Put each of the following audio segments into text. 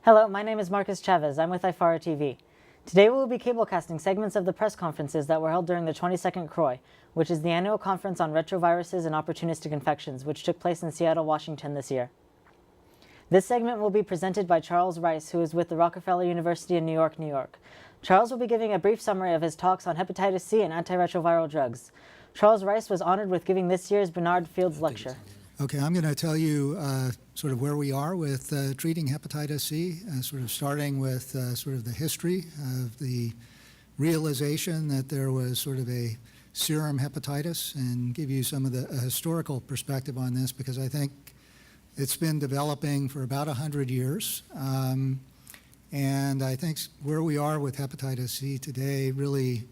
Hello, my name is Marcus Chavez. I'm with IFARA TV. Today we will be cablecasting segments of the press conferences that were held during the 22nd CROI, which is the annual conference on retroviruses and opportunistic infections, which took place in Seattle, Washington this year. This segment will be presented by Charles Rice, who is with the Rockefeller University in New York, New York. Charles will be giving a brief summary of his talks on hepatitis C and antiretroviral drugs. Charles Rice was honored with giving this year's Bernard Fields Lecture. Okay, I'm going to tell you sort of where we are with treating hepatitis C, sort of starting with sort of the history of the realization that there was sort of a serum hepatitis, and give you some of the historical perspective on this, because I think it's been developing for about 100 years. And I think where we are with hepatitis C today really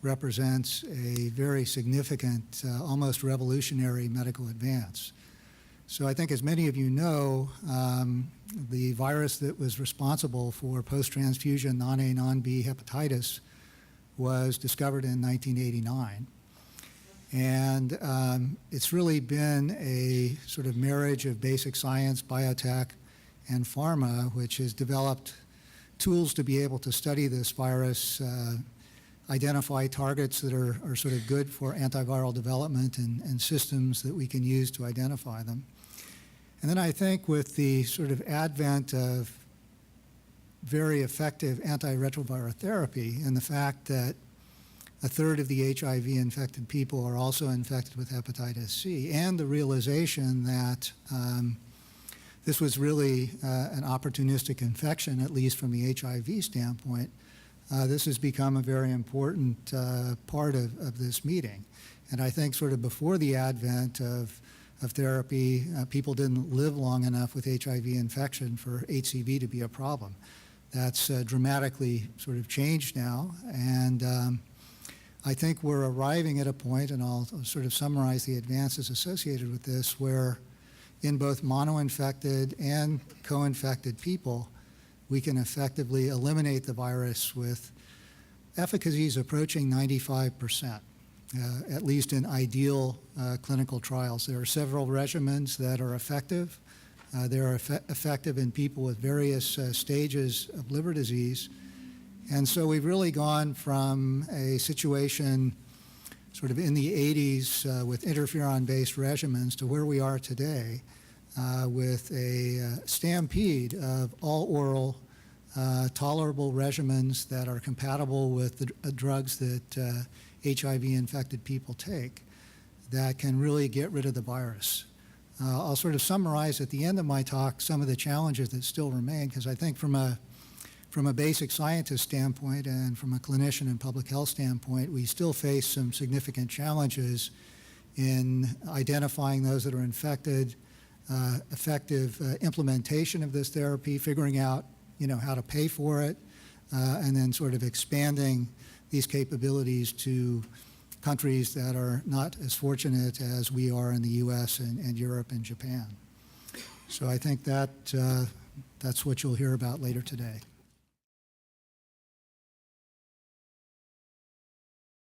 represents a very significant, almost revolutionary medical advance. So I think, as many of you know, the virus that was responsible for post-transfusion non-A, non-B hepatitis was discovered in 1989. And it's really been a sort of marriage of basic science, biotech, and pharma, which has developed tools to be able to study this virus, identify targets that are sort of good for antiviral development, and systems that we can use to identify them. And then I think with the sort of advent of very effective antiretroviral therapy, and the fact that a third of the HIV-infected people are also infected with hepatitis C, and the realization that this was really an opportunistic infection, at least from the HIV standpoint, this has become a very important part of this meeting. And I think sort of before the advent of therapy, people didn't live long enough with HIV infection for HCV to be a problem. That's dramatically sort of changed now, and I think we're arriving at a point, and I'll sort of summarize the advances associated with this, where in both mono-infected and co-infected people, we can effectively eliminate the virus with efficacies approaching 95%, at least in ideal clinical trials. There are several regimens that are effective. They're effective in people with various stages of liver disease. And so we've really gone from a situation sort of in the 80s with interferon-based regimens to where we are today with a stampede of all oral tolerable regimens that are compatible with the drugs that HIV-infected people take, that can really get rid of the virus. I'll sort of summarize at the end of my talk some of the challenges that still remain, because I think from a basic scientist standpoint and from a clinician and public health standpoint, we still face some significant challenges in identifying those that are infected, effective implementation of this therapy, figuring out how to pay for it, and then sort of expanding these capabilities to countries that are not as fortunate as we are in the US and Europe and Japan. So I think that's what you'll hear about later today.